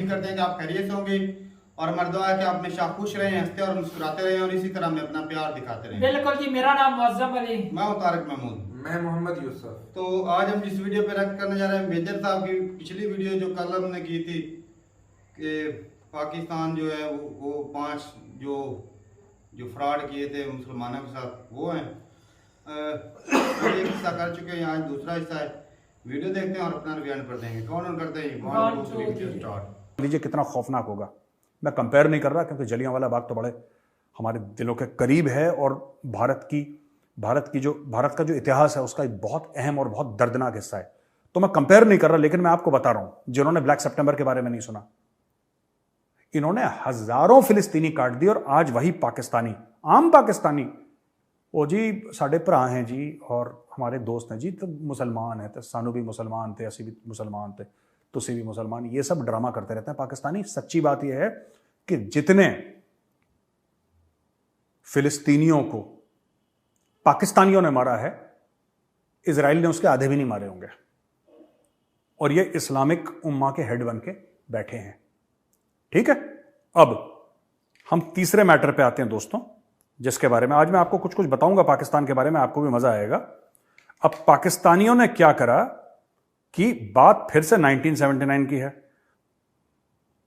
उम्मीद करते हैं कि आप खैरियत से होंगे और हमारी दुआ है कि आप हमेशा खुश रहें, हंसते और मुस्कुराते रहें और इसी तरह हमें अपना प्यार दिखाते रहें। बिल्कुल जी, मेरा नाम मुअज्जम अली, मैं हूं तारिक महमूद, मैं मोहम्मद यूसुफ। तो आज हम जिस वीडियो पे रिएक्ट करने जा रहे हैं मेजर साहब की पिछली वीडियो जो कल हमने की थी कि पाकिस्तान जो है वो 5 जो फ्रॉड किए थे मुसलमानों के साथ वो हैं। एक हिस्सा कर चुके हैं, आज दूसरा हिस्सा है। वीडियो देखते हैं और अपना रिव्यू पर देंगे। कौन ऑन करते हैं? 1 2 3 स्टार्ट। लीजिए कितना खौफनाक होगा। मैं कंपेयर नहीं कर रहा क्योंकि जलियांवाला बाग तो बड़े हमारे दिलों के करीब है और भारत का जो इतिहास है उसका एक बहुत अहम और बहुत दर्दनाक हिस्सा है। तो मैं कंपेयर नहीं कर रहा, लेकिन मैं आपको बता रहा हूं जिन्होंने ब्लैक सितंबर के बारे में नहीं सुना, इन्होंने हजारों फिलिस्तीनी काट दी और आज वही पाकिस्तानी, आम पाकिस्तानी, ओ जी साढ़े भरा हैं जी और हमारे दोस्त हैं जी, तो मुसलमान है, तो सानू भी मुसलमान थे, असी भी मुसलमान थे, तुसी भी मुसलमान, ये सब ड्रामा करते रहते हैं पाकिस्तानी। सच्ची बात यह है कि जितने फिलिस्तीनियों को पाकिस्तानियों ने मारा है, इजराइल ने उसके आधे भी नहीं मारे होंगे। और ये इस्लामिक उम्मा के हेड बन के बैठे हैं। ठीक है, अब हम तीसरे मैटर पे आते हैं दोस्तों, जिसके बारे में आज मैं आपको कुछ कुछ बताऊंगा पाकिस्तान के बारे में, आपको भी मजा आएगा। अब पाकिस्तानियों ने क्या करा कि बात फिर से 1979 की है।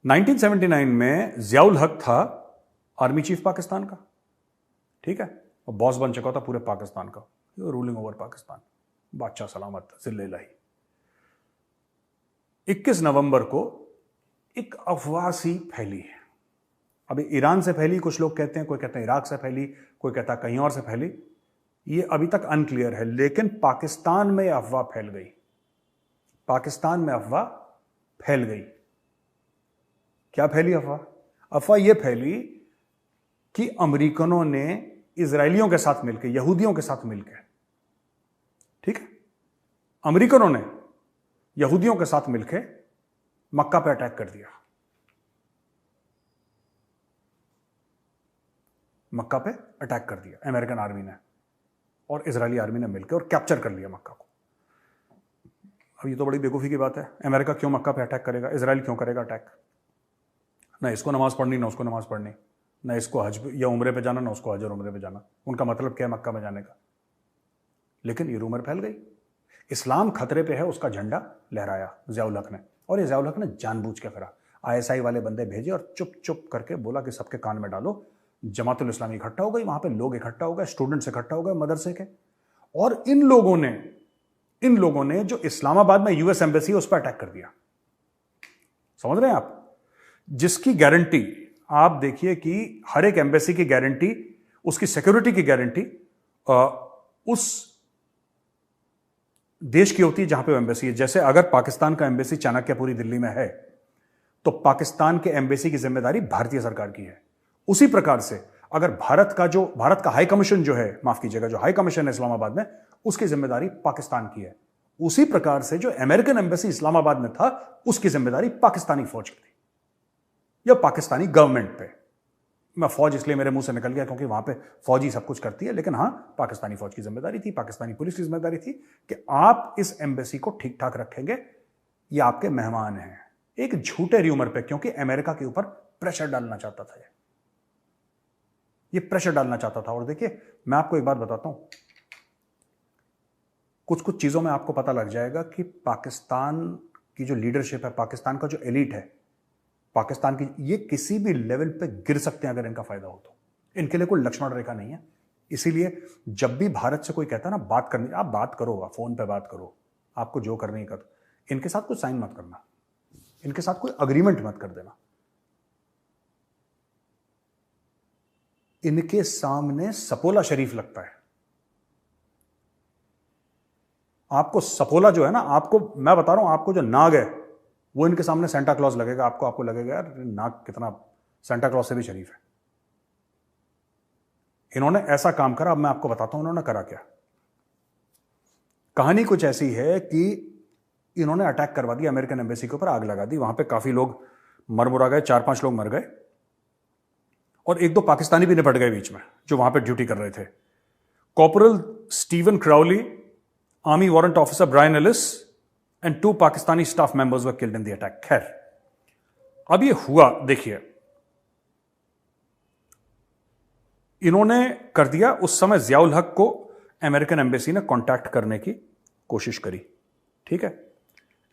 1979 में जियाउल हक था आर्मी चीफ पाकिस्तान का, ठीक है, और बॉस बन चुका था पूरे पाकिस्तान का, रूलिंग ओवर पाकिस्तान, बादशाह सलामत जिल्ले-ए-इलाही। 21 नवंबर को एक अफवाह सी फैली है। अभी ईरान से फैली, कुछ लोग कहते हैं, कोई कहते हैं इराक से फैली, कोई कहता है कहीं और से फैली, ये अभी तक अनक्लियर है। लेकिन पाकिस्तान में अफवाह फैल गई, पाकिस्तान में अफवाह फैल गई। क्या फैली अफवाह? अफवाह यह फैली कि अमेरिकनों ने इजरायलियों के साथ मिलकर, यहूदियों के साथ मिलकर, ठीक है, अमेरिकनों ने यहूदियों के साथ मिलकर मक्का पे अटैक कर दिया। मक्का पे अटैक कर दिया अमेरिकन आर्मी ने और इजरायली आर्मी ने मिलकर, और कैप्चर कर लिया मक्का को। अब ये तो बड़ी बेवकूफ़ी की बात है, अमेरिका क्यों मक्का पे अटैक करेगा, इजराइल क्यों करेगा अटैक? ना इसको नमाज पढ़नी, ना उसको नमाज पढ़नी, ना इसको हज या उम्रे पे जाना, ना उसको हज और उम्रे पे जाना। उनका मतलब क्या है मक्का में जाने का? लेकिन ये रूमर फैल गई, इस्लाम खतरे पे है, उसका झंडा लहराया जियाउल हक ने, और ये जियाउल हक ने जानबूझ के करा। ISI वाले बंदे भेजे और चुप चुप करके बोला कि सबके कान में डालो। जमातुल इस्लामी इकट्ठा हो गई, वहां पे लोग इकट्ठा हो गए, स्टूडेंट्स इकट्ठा हो गए मदरसे के, और इन लोगों ने जो इस्लामाबाद में US एम्बेसी है उस पर अटैक कर दिया। समझ रहे हैं आप? जिसकी गारंटी आप देखिए कि हर एक एम्बेसी की गारंटी, उसकी सिक्योरिटी की गारंटी उस देश की होती है जहां पे वो एम्बेसी है। जैसे अगर पाकिस्तान का एम्बेसी चाणक्यपुरी दिल्ली में है तो पाकिस्तान के एम्बेसी की जिम्मेदारी भारतीय सरकार की है। उसी प्रकार से अगर भारत का हाई कमीशन जो है, माफ कीजिएगा, जो हाई कमीशन है इस्लामाबाद में, उसकी जिम्मेदारी पाकिस्तान की है। उसी प्रकार से जो अमेरिकन एम्बेसी इस्लामाबाद में था उसकी जिम्मेदारी पाकिस्तानी फौज की थी या पाकिस्तानी गवर्नमेंट पे। मैं फौज इसलिए मेरे मुंह से निकल गया क्योंकि वहां पे फौज ही सब कुछ करती है, लेकिन हां, पाकिस्तानी फौज की जिम्मेदारी थी, पाकिस्तानी पुलिस की जिम्मेदारी थी कि आप इस एम्बेसी को ठीक ठाक रखेंगे, ये आपके मेहमान हैं। एक झूठे र्यूमर पे, क्योंकि अमेरिका के ऊपर प्रेशर डालना चाहता था, ये प्रेशर डालना चाहता था। और देखिए मैं आपको एक बात बताता हूं, कुछ कुछ चीजों में आपको पता लग जाएगा कि पाकिस्तान की जो लीडरशिप है, पाकिस्तान का जो एलीट है, पाकिस्तान की, ये किसी भी लेवल पे गिर सकते हैं अगर इनका फायदा हो तो। इनके लिए कोई लक्ष्मण रेखा नहीं है। इसीलिए जब भी भारत से कोई कहता है ना बात करनी, आप बात करो, आप फोन पे बात करो, आपको जो करनी है करो, इनके साथ कुछ साइन मत करना, इनके साथ कोई अग्रीमेंट मत कर देना। इनके सामने सपोला शरीफ लगता है। आपको सपोला जो है ना, आपको मैं बता रहा हूं, आपको जो नाग है वो इनके सामने सेंटा क्लॉज लगेगा। आपको लगेगा यार नाग कितना सेंटा क्लॉज से भी शरीफ है। इन्होंने ऐसा काम करा। अब मैं आपको बताता हूं इन्होंने करा क्या। कहानी कुछ ऐसी है कि इन्होंने अटैक करवा दिया अमेरिकन एम्बेसी के ऊपर, आग लगा दी। वहां पे काफी लोग मरमुरा गए, 4-5 लोग मर गए और 1-2 पाकिस्तानी भी निपट गए बीच में जो वहां पे ड्यूटी कर रहे थे। Corporal Steven Crowley, army warrant officer Brian Ellis and 2 Pakistani staff members were killed in the attack. खैर, अब ये हुआ, देखिए इन्होंने कर दिया। उस समय जियाउल हक को अमेरिकन एम्बेसी ने कांटेक्ट करने की कोशिश करी, ठीक है,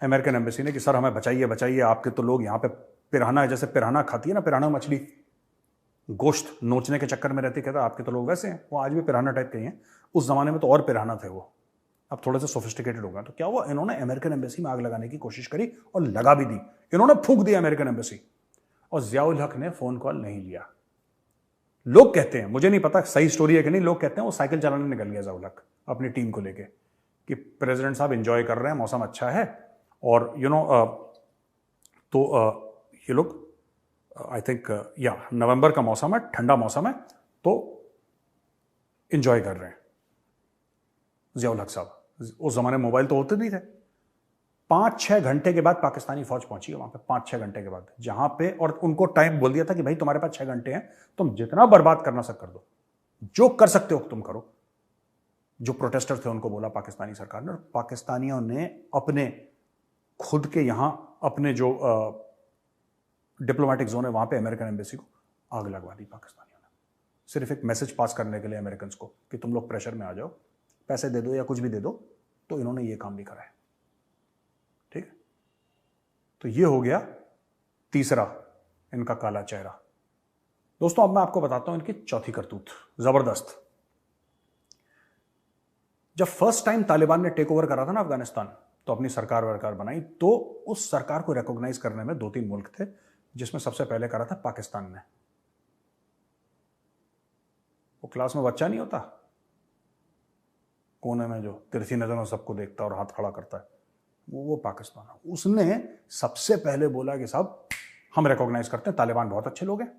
अमेरिकन एम्बेसी ने कि सर हमें बचाइए बचाइए, आपके तो लोग यहां पे पिराना, जैसे पिराना खाती है ना, पिराना मछली गोश्त नोचने के चक्कर में रहती, कहता आपके तो लोग वैसे हैं, वो आज भी पिराना टाइप के हैं, उस जमाने में तो और पिराना थे वो, अब थोड़े से सोफिस्टिकेटेड हो गए। तो क्या हुआ, इन्होंने अमेरिकन एम्बेसी में आग लगाने की कोशिश करी और लगा भी दी, इन्होंने फूंक दिया अमेरिकन एम्बेसी, और जियाउल हक ने फोन कॉल नहीं लिया। लोग कहते हैं, मुझे नहीं पता सही स्टोरी है कि नहीं, लोग कहते हैं वो साइकिल चलाने निकल गया जियाउल हक अपनी टीम को लेके कि प्रेसिडेंट साहब एंजॉय कर रहे हैं, मौसम अच्छा है, और तो ये लोग आई थिंक या नवंबर का मौसम है, ठंडा मौसम है, तो एंजॉय कर रहे हैं जियाउल हक साहब। उस जमाने में मोबाइल तो होते नहीं थे। 5-6 घंटे के बाद पाकिस्तानी फौज पहुंची है वहां पे, 5-6 घंटे के बाद, जहां पे, और उनको टाइम बोल दिया था कि भाई तुम्हारे पास 6 घंटे हैं, तुम जितना बर्बाद करना सब कर दो, जो कर सकते हो तुम करो। जो प्रोटेस्टर थे उनको बोला पाकिस्तानी सरकार ने, और पाकिस्तानियों ने अपने खुद के यहां अपने जो डिप्लोमेटिक जोन है वहां पे अमेरिकन एम्बेसी को आग लगवा दी पाकिस्तानियों ने, सिर्फ एक मैसेज पास करने के लिए अमेरिकन को कि तुम लोग प्रेशर में आ जाओ, पैसे दे दो या कुछ भी दे दो। तो इन्होंने ये काम नहीं करा है, ठीक है। तो ये हो गया तीसरा इनका काला चेहरा। दोस्तों अब मैं आपको बताता हूं इनकी चौथी करतूत, जबरदस्त। जब फर्स्ट टाइम तालिबान ने टेक ओवर करा था ना अफगानिस्तान, तो अपनी सरकार वरकार बनाई, तो उस सरकार को रिकॉग्नाइज करने में 2-3 मुल्क थे, जिसमें सबसे पहले करा था पाकिस्तान ने। वो क्लास में बच्चा नहीं होता कोने में जो तिरछी नजरों सबको देखता और हाथ खड़ा करता है, वो पाकिस्तान है। उसने सबसे पहले बोला कि साहब हम रिकॉग्नाइज करते हैं, तालिबान बहुत अच्छे लोग हैं।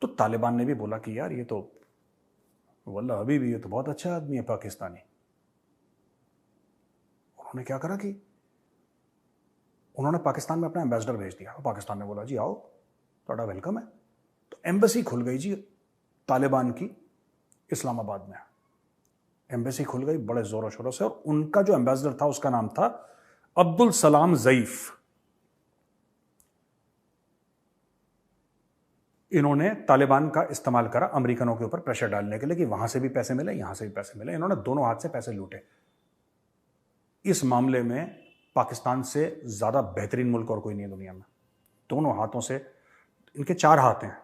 तो तालिबान ने भी बोला कि यार ये तो वल्लाह अभी भी ये तो बहुत अच्छा आदमी है पाकिस्तानी। उन्होंने क्या करा कि उन्होंने पाकिस्तान में अपना एम्बेसडर भेज दिया। पाकिस्तान ने बोला जी आओ, थोड़ा वेलकम है। तो एम्बेसी खुल गई जी तालिबान की इस्लामाबाद में, एम्बेसी खुल गई बड़े जोरों शोरों से, और उनका जो एम्बेसडर था उसका नाम था अब्दुल सलाम ज़ईफ। इन्होंने तालिबान का इस्तेमाल करा अमेरिकनों के ऊपर प्रेशर डालने के लिए कि वहां से भी पैसे मिले, यहां से भी पैसे मिले। इन्होंने दोनों हाथ से पैसे लूटे। इस मामले में पाकिस्तान से ज्यादा बेहतरीन मुल्क और कोई नहीं है दुनिया में। दोनों हाथों से, इनके 4 हाथ हैं,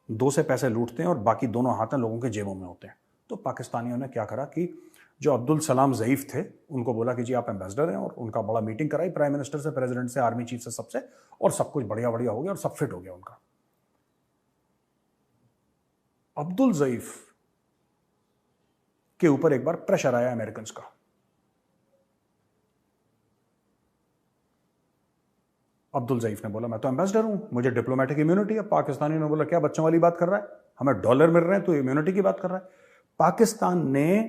2 से पैसे लूटते हैं और बाकी दोनों हाथ हैं लोगों के जेबों में होते हैं। तो पाकिस्तानियों ने क्या करा कि जो अब्दुल सलाम ज़ईफ थे उनको बोला कि जी आप एम्बेसडर हैं, और उनका बड़ा मीटिंग कराई प्राइम मिनिस्टर से, प्रेसिडेंट से, आर्मी चीफ से, सबसे, और सब कुछ बढ़िया बढ़िया हो गया और सब फिट हो गया उनका। अब्दुल ज़ईफ के ऊपर एक बार प्रेशर आया अमेरिकन का। अब्दुल ज़ईफ ने बोला मैं तो एम्बेसडर हूं, मुझे डिप्लोमेटिक इम्यूनिटी है। पाकिस्तानी ने बोला क्या बच्चों वाली बात कर रहा है, हमें डॉलर मिल रहे हैं तो इम्यूनिटी की बात कर रहा है। पाकिस्तान ने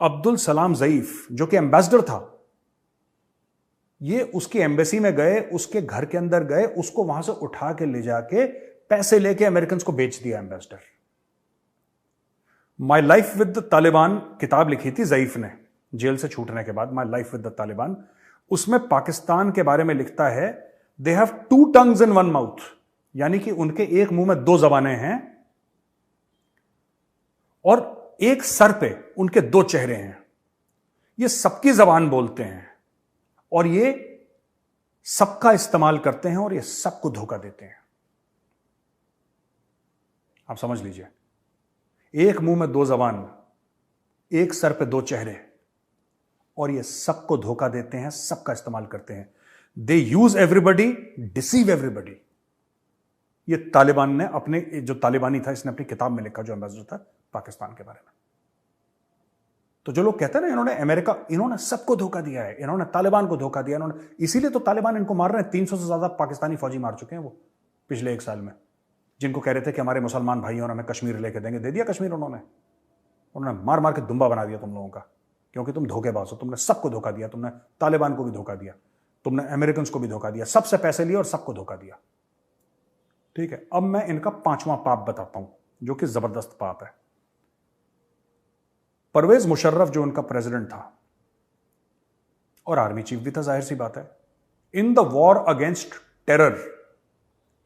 अब्दुल सलाम ज़ईफ जो कि एम्बेसडर था, ये उसकी एम्बेसी में गए, उसके घर के अंदर गए, उसको वहां से उठा के ले जाके पैसे लेके अमेरिकन को बेच दिया ambassador. My life with the Taliban किताब लिखी थी ज़ईफ ने जेल से छूटने के बाद, my life with the Taliban. उसमें पाकिस्तान के बारे में लिखता है they have 2 tongues in 1 mouth, यानी कि उनके एक मुंह में 2 जबानें हैं और एक सर पे उनके 2 चेहरे हैं। ये सबकी जबान बोलते हैं और ये सबका इस्तेमाल करते हैं और ये सबको धोखा देते हैं। आप समझ लीजिए, एक मुंह में 2 जबान, एक सर पे 2 चेहरे, और ये सबको धोखा देते हैं, सबका इस्तेमाल करते हैं। दे यूज एवरीबडी, डिसीव एवरीबडी। ये तालिबान ने अपने, जो तालिबानी था इसने अपनी किताब में लिखा, जो एम्बेसडर था पाकिस्तान के बारे में। तो जो लोग कहते हैं ना इन्होंने अमेरिका, इन्होंने सबको धोखा दिया है, इन्होंने तालिबान को धोखा दिया, इन्होंने, इसीलिए तो तालिबान इनको मार रहे हैं। 300 से ज्यादा पाकिस्तानी फौजी मार चुके हैं वो पिछले 1 साल में, जिनको कह रहे थे कि हमारे मुसलमान भाइयों ने हमें कश्मीर लेके देंगे, दे दिया कश्मीर उन्होंने मार मार के दुम्बा बना दिया तुम लोगों का, क्योंकि तुम धोखेबाज हो। तुमने सबको धोखा दिया, तुमने तालिबान को भी धोखा दिया, तुमने अमेरिकन को भी धोखा दिया, सबसे पैसे लिए और सबको धोखा दिया। ठीक है, अब मैं इनका 5वां पाप बताता हूं, जो कि जबरदस्त पाप है। परवेज मुशर्रफ जो उनका प्रेसिडेंट था और आर्मी चीफ भी था, जाहिर सी बात है, in the war against terror,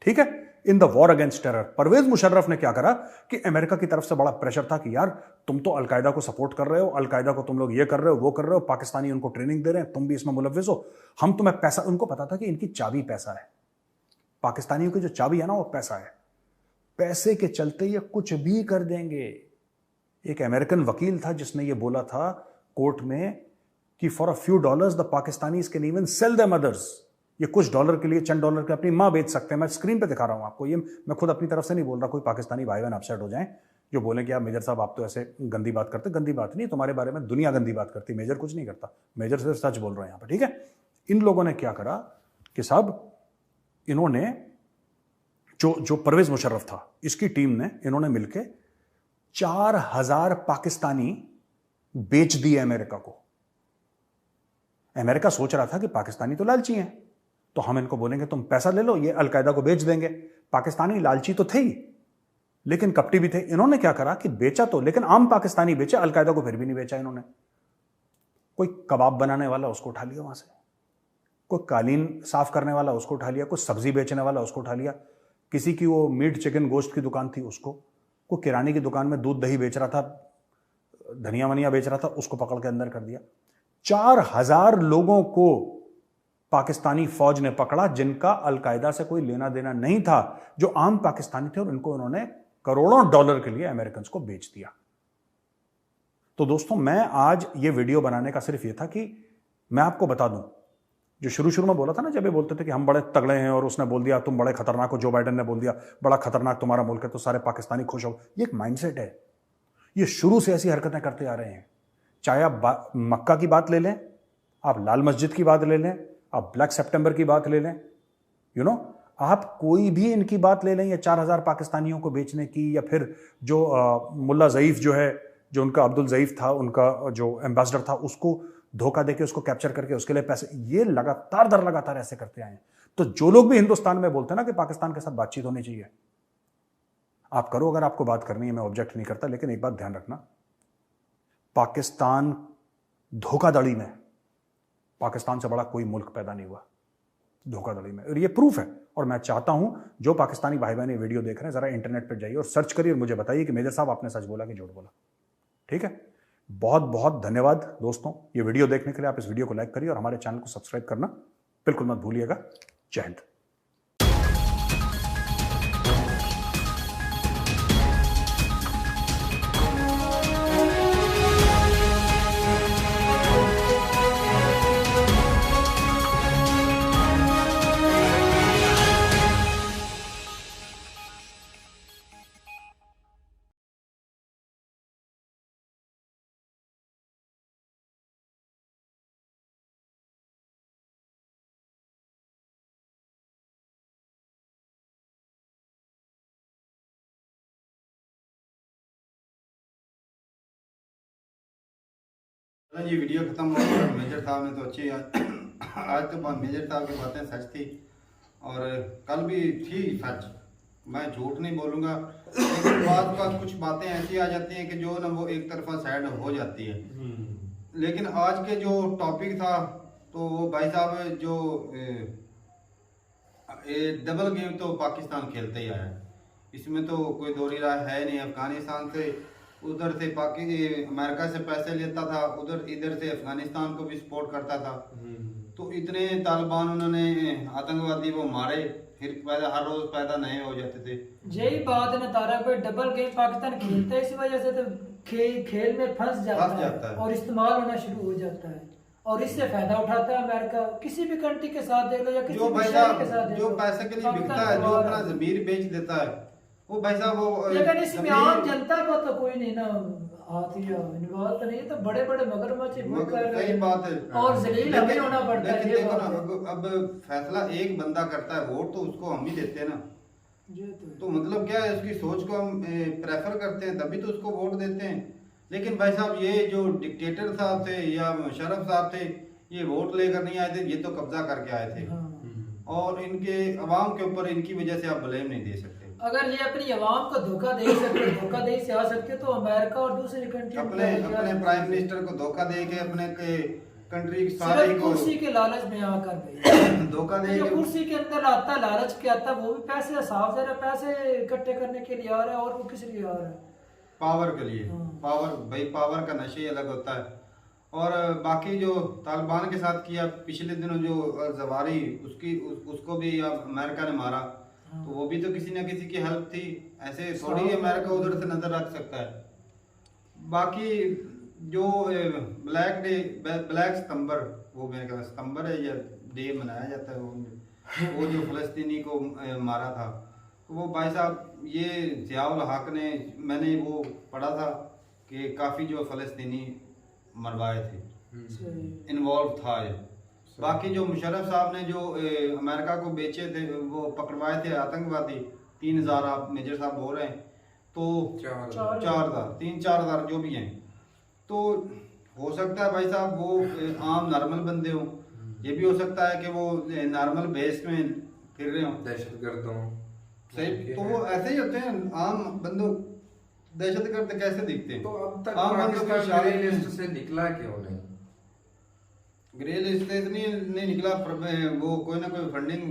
ठीक है, in the war against terror. Pervez Musharraf ने क्या करा कि अमेरिका की तरफ से बड़ा प्रेशर था कि यार तुम तो अलकायदा को सपोर्ट कर रहे हो, अलकायदा को तुम लोग ये कर रहे हो, वो कर रहे हो, पाकिस्तानी उनको ट्रेनिंग दे रहे हैं, तुम भी इसमें मुलव्विस हो, हम तुम्हें पैसा। उनको पता था कि इनकी चाबी पैसा है, पाकिस्तानियों की जो चाबी है ना वो पैसा है, पैसे के चलते ये कुछ भी कर देंगे। एक अमेरिकन वकील था जिसने ये बोला था कोर्ट में कि for a few dollars the Pakistanis can even sell their mothers. ये कुछ डॉलर के लिए, चंद डॉलर के अपनी मां बेच सकते हैं। मैं स्क्रीन पे दिखा रहा हूं आपको, ये मैं खुद अपनी तरफ से नहीं बोल रहा, कोई पाकिस्तानी भाई बहन अपसेट हो जाएं जो बोले कि यार मेजर साहब आप तो ऐसे गंदी बात करते। गंदी बात नहीं, तुम्हारे बारे में दुनिया गंदी बात करती, मेजर कुछ नहीं करता, मेजर सिर्फ सच बोल रहे हैं यहां पर, ठीक है। इन लोगों ने क्या करा कि साहब इन्होंने जो परवेज मुशर्रफ था, इसकी टीम ने, इन्होंने मिलकर 4000 पाकिस्तानी बेच दिए अमेरिका को। अमेरिका सोच रहा था कि पाकिस्तानी तो लालची हैं, तो हम इनको बोलेंगे तुम पैसा ले लो, ये अलकायदा को बेच देंगे। पाकिस्तानी लालची तो थे ही, लेकिन कपटी भी थे। इन्होंने क्या करा कि बेचा तो, लेकिन आम पाकिस्तानी बेचे, अलकायदा को फिर भी नहीं बेचा इन्होंने। कोई कबाब बनाने वाला उसको उठा लिया वहां से, कोई कालीन साफ करने वाला उसको उठा लिया, कोई सब्जी बेचने वाला उसको उठा लिया, किसी की वो मीट चिकन गोश्त की दुकान थी उसको, कोई किराने की दुकान में दूध दही बेच रहा था, धनिया वनिया बेच रहा था, उसको पकड़ के अंदर कर दिया। 4000 लोगों को पाकिस्तानी फौज ने पकड़ा जिनका अलकायदा से कोई लेना देना नहीं था, जो आम पाकिस्तानी थे, और इनको उन्होंने करोड़ों डॉलर के लिए अमेरिकन को बेच दिया। तो दोस्तों, मैं आज ये वीडियो बनाने का सिर्फ ये था कि मैं आपको बता दूं, जो शुरू में बोला था ना, जब ये बोलते थे कि हम बड़े तगड़े हैं और उसने बोल दिया तुम बड़े खतरनाक हो, जो बाइडेन ने बोल दिया बड़ा खतरनाक तुम्हारा मुल्क है तो सारे पाकिस्तानी खुश हो, ये एक माइंडसेट है। ये शुरू से ऐसी हरकतें करते आ रहे हैं। चाहे आप मक्का की बात ले लें, आप लाल मस्जिद की बात ले लें, आप ब्लैक सितंबर की बात ले लें, आप कोई भी इनकी बात ले लें, या 4000 पाकिस्तानियों को बेचने की, या फिर जो मुल्ला ज़ईफ जो है, जो उनका अब्दुल ज़ईफ था, उनका जो एम्बेसडर था, उसको धोखा देके उसको कैप्चर करके उसके लिए पैसे, ये लगातार दर लगातार ऐसे करते आए हैं। तो जो लोग भी हिंदुस्तान में बोलते हैं ना कि पाकिस्तान के साथ बातचीत होनी चाहिए, आप करो अगर आपको बात करनी है, मैं ऑब्जेक्ट नहीं करता, लेकिन एक बात ध्यान रखना, पाकिस्तान धोखाधड़ी में, पाकिस्तान से बड़ा कोई मुल्क पैदा नहीं हुआ धोखाधड़ी में, और ये प्रूफ है। और मैं चाहता हूं जो पाकिस्तानी भाई बहन ये वीडियो देख रहे हैं, जरा इंटरनेट पर जाइए और सर्च करिए और मुझे बताइए कि मेजर साहब आपने सच बोला कि झूठ बोला, ठीक है। बहुत बहुत धन्यवाद दोस्तों, ये वीडियो देखने के लिए। आप इस वीडियो को लाइक करिए और हमारे चैनल को सब्सक्राइब करना बिल्कुल मत भूलिएगा। जय हिंद। जी वीडियो खत्म हो गया। मेजर साहब ने तो अच्छी आज तो मेजर साहब की बातें सच थी, और कल भी थी सच, मैं झूठ नहीं बोलूँगा, लेकिन बाद कुछ बातें ऐसी आ जाती हैं कि जो ना वो एक तरफा साइड हो जाती है। लेकिन आज के जो टॉपिक था, तो वो भाई साहब जो डबल गेम तो पाकिस्तान खेलते ही आया, इसमें तो कोई दो राय है नहीं। अफगानिस्तान से उधर से अमेरिका से पैसे लेता था, इधर से अफगानिस्तान को भी सपोर्ट करता था। तो इतने तालिबान उन्होंने आतंकवादी वो मारे, फिर हर रोज पैदा नए हो जाते थे। यही बात है ना तारा पे, डबल गेम पाकिस्तान खेलता है, इस वजह से तो खेल में फंस जाता है और इस्तेमाल होना शुरू हो जाता है, और इससे फायदा उठाता है अमेरिका। किसी भी कंट्री के साथ देख लो, या किसी भी शहर के साथ देख लो, जो पैसे के लिए बिकता है, जो अपना जमीर बेच देता है, वो भाई साहब वो, लेकिन इसमें आम जनता को तो कोई नहीं ना हाथ या इन्वॉल्व तो नहीं, तो बड़े बड़े मगरमच्छ सही बात है, और जलील हमें होना पड़ता है। लेकिन देखो ना, अब फैसला एक बंदा करता है, वोट तो उसको हम ही देते हैं ना, तो मतलब क्या है, उसकी सोच को हम प्रेफर करते हैं, तभी तो उसको वोट देते हैं। लेकिन भाई साहब ये जो डिक्टेटर साहब थे या मुशर्रफ साहब थे, ये वोट लेकर नहीं आए थे, ये तो कब्जा करके आए थे, और इनके अवाम के ऊपर इनकी वजह से आप ब्लेम नहीं दे सकते। अगर ये अपनी अवाम को धोखा दे सकते, धोखाधड़ी से आ सकते, तो अमेरिका और दूसरी कंट्री अपने प्राइम मिनिस्टर को धोखा दे के अपने कंट्री सारे सिर्फ को कुर्सी के लालच में आकर भाई धोखा दे जो के कुर्सी के अंदर आता है, लालच के आता है, वो भी पैसे साफ जरा पैसे इकट्ठे करने के लिए आ रहा है, और वो किस लिए आ रहा है? पावर के लिए। हाँ। पावर भाई, पावर का नशे ही अलग होता है। और बाकी जो तालिबान के साथ किया पिछले दिनों जो जवारी, उसको भी अमेरिका ने मारा, तो वो भी तो किसी न किसी की हेल्प थी। ऐसे थोड़ी अमेरिका उधर से नजर रख सकता है। बाकी जो ब्लैक सितंबर, वो मेरे ख्याल सितंबर है या डे मनाया जाता है, वो जो फलस्तीनी को मारा था, तो वो भाई साहब ये ज़ियाउल हक ने, मैंने वो पढ़ा था कि काफ़ी जो फलस्तीनी मरवाए थे, इन्वॉल्व था ये। बाकी जो मुशर्रफ साहब ने जो अमेरिका को बेचे थे, वो पकड़वाए थे आतंकवादी, 3000 आप मेजर साहब बोल रहे हैं, तो 4,000 3-4,000 जो भी हैं, तो हो सकता है भाई साहब वो आम नॉर्मल बंदे हो, ये भी हो सकता है कि वो नॉर्मल बेस में फिर रहे हो, दहशतगर्द हो। सही, तो वो ऐसे ही होते हैं आम बंदों। दहशतगर्द कैसे दिखते हैं? तो अब तक आम बंदों की पाकिस्तान शादी ग्रे लिस्ट से निकला क्यों नहीं? ग्रे लिस्ट से नहीं निकला, वो कोई ना कोई फंडिंग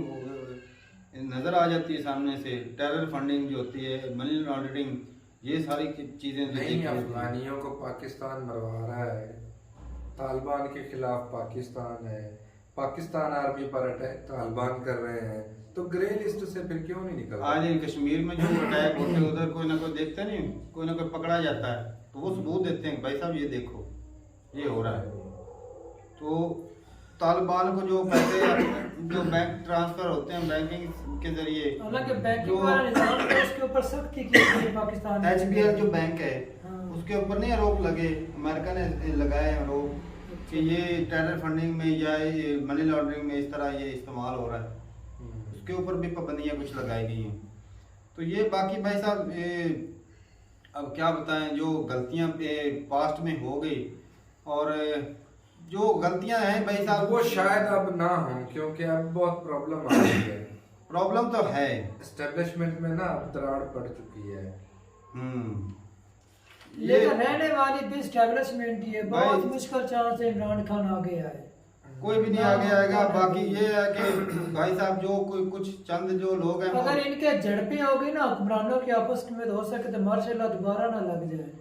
नजर आ जाती है सामने से, टेरर फंडिंग जो होती है, मनी लॉन्ड्रिंग, ये सारी चीजें नहीं, अफगानियों को पाकिस्तान मरवा रहा है, तालिबान के खिलाफ पाकिस्तान है, पाकिस्तान आर्मी पर अटैक तालिबान कर रहे हैं, तो ग्रे लिस्ट से फिर क्यों नहीं निकल? आज कश्मीर में जो अटैक होते हैं उधर कोई ना कोई देखते नहीं, कोई ना कोई पकड़ा जाता है, तो वो सबूत देते हैं भाई साहब ये देखो ये हो रहा है। तो तालिबान को जो पैसे जो बैंक ट्रांसफर होते हैं बैंकिंग के जरिए, हालांकि बैंकिंग वाला निजाम है, उसके ऊपर सख्ती की है पाकिस्तान। HBL जो बैंक है, हाँ। उसके ऊपर नहीं आरोप लगे, अमेरिका ने लगाए हैं आरोप कि ये टेरर फंडिंग में या ये मनी लॉन्ड्रिंग में इस तरह ये इस्तेमाल हो रहा है, उसके ऊपर भी पाबंदियां कुछ लगाई गई हैं। तो ये बाकी भाई साहब अब क्या बताएं, जो गलतियां पास्ट में हो गई, और जो गलतियां हैं भाई साहब वो शायद अब ना हो, क्योंकि अब बहुत प्रॉब्लम आ रही है। प्रॉब्लम तो है, एस्टेब्लिशमेंट में ना अब दरार पड़ चुकी है। लेकिन रहने वाली भी एस्टेब्लिशमेंट ही है, बहुत भाई- मुश्किल चांस है इमरान खान आगे आए। कोई भी नहीं आगे आएगा। बाकी ये है कि भाई साहब जो कोई कुछ चंद जो लोग हैं अगर इनके झड़पें होगी ना हुक्मरानों की आपस में, तो हो सके तो मार्शल दोबारा ना लग जाए।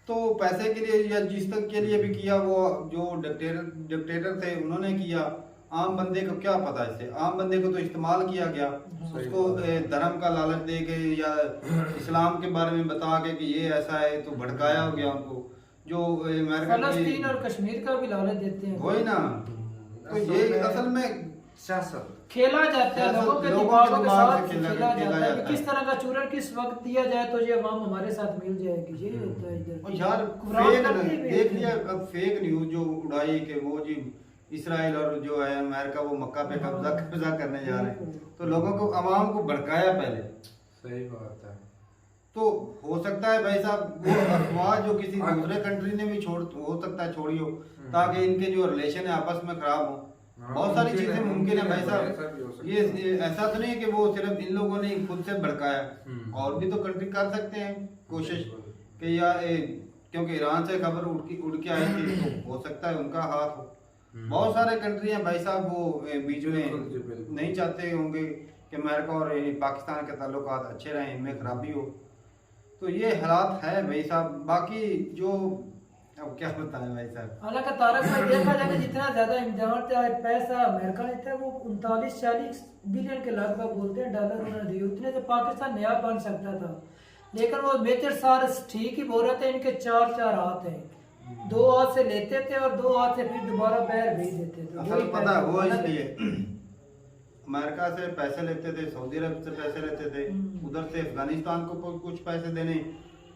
तो पैसे के लिए या जिस तक के लिए भी किया, वो जो डिक्टेटर थे उन्होंने किया, आम बंदे को क्या पता इससे, आम बंदे को तो इस्तेमाल किया गया, उसको धर्म का लालच दे के या इस्लाम के बारे में बता के कि ये ऐसा है, तो भड़काया हो गया उनको। जो फलस्तीन और कश्मीर का भी लालच देते हैं, वही ना, तो ये असल में सियासत खेला जाता है, लोगों के लोगों के दिमागों के दिमाग साथ से खेला खेला जाता है कि जाता किस है। तरह का चूरन किस वक्त दिया जाए तो ये अवाम हमारे साथ मिल जाएगी। यही होता है इधर। और यार कुरान करते भी देख हैं। लिया अब फेक न्यूज जो उड़ाई कि वो जी इसराइल और जो है अमेरिका वो मक्का पे कब्जा करने जा रहे हैं, तो लोगों को अवाम को भड़काया पहले। सही बात है। तो हो सकता है भाई साहब वो अफवाह जो किसी दूसरे कंट्री ने भी हो सकता है छोड़ी हो, ताकि इनके जो रिलेशन है आपस में खराब हो। बहुत सारी चीजें मुमकिन है भाई साहब। ये ऐसा तो नहीं है कि वो सिर्फ इन लोगों ने खुद से भड़काया, और भी तो कंट्री कर सकते हैं कोशिश कि यार क्योंकि ईरान से खबर उड़ के आई थी, तो हो सकता है उनका हाथ हो। बहुत सारे कंट्री हैं भाई साहब, वो बीच में नहीं चाहते होंगे कि अमेरिका और पाकिस्तान के ताल्लुकात अच्छे रहें, इनमें खराबी हो। तो ये हालात है भाई साहब। बाकी जो अब क्या बताएं भाई साहब, हालांकि तारक भाई देखा जाए जितना ज्यादा इमदाद पैसा अमेरिका ने था, वो 39-40 बिलियन के लगभग बोलते हैं डॉलर उन्होंने दिए, उतने से पाकिस्तान नया बन सकता था। लेकिन वो मेजर सार ठीक ही बोल रहे थे, इनके 4 हाथ हैं, 2 हाथ से लेते थे और 2 हाथ से फिर दोबारा पैर भेज देते थे। असल पता है वो इसलिए अमेरिका से पैसे लेते थे, सऊदी अरब से पैसे लेते थे, उधर से अफगानिस्तान को कुछ पैसे देने,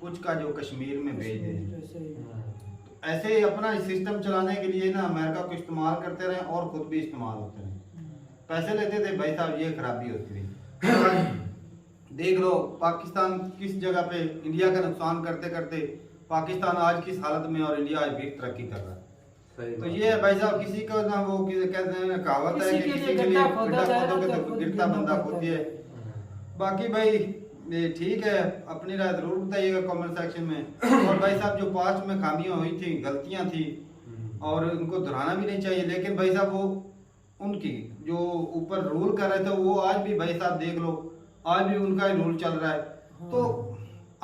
कुछ का जो कश्मीर में भेज देने। ऐसे ही अपना सिस्टम चलाने के लिए ना अमेरिका को इस्तेमाल करते रहे और खुद भी इस्तेमाल होते रहे। पैसे लेते थे भाई साहब, ये खराबी होती रही। देख लो पाकिस्तान किस जगह पे इंडिया का नुकसान करते करते पाकिस्तान आज किस हालत में, और इंडिया आज भी तरक्की कर रहा है। तो ये है भाई साहब, किसी को ना वो कहते हैं कहावत है कि किसी के लिए गड्ढा खोदोगे तो गिरता बंदा खोदी है। बाकी भाई ठीक है, अपनी राय जरूर बताइएगा कमेंट सेक्शन में। और भाई साहब जो पास्ट में खामियां हुई थी, गलतियां थी, और उनको दोहराना भी नहीं चाहिए। लेकिन भाई साहब वो उनकी जो ऊपर रूल कर रहे थे वो आज भी भाई साहब देख लो, आज भी उनका ही रूल चल रहा है। तो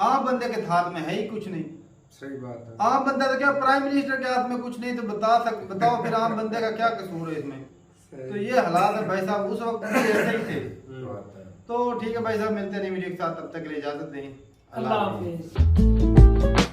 आम बंदे के हाथ में है ही कुछ नहीं। सही बात है। आम बंदा तो क्या, प्राइम मिनिस्टर के हाथ में कुछ नहीं तो बताओ फिर आम बंदे का क्या कसूर है इसमें। तो ये हालात है भाई साहब, उस वक्त भी ऐसे ही थे। तो ठीक है भाई साहब, मिलते नहीं वीडियो के साथ, तब तक के लिए इजाजत दें। अल्लाह हाफिज।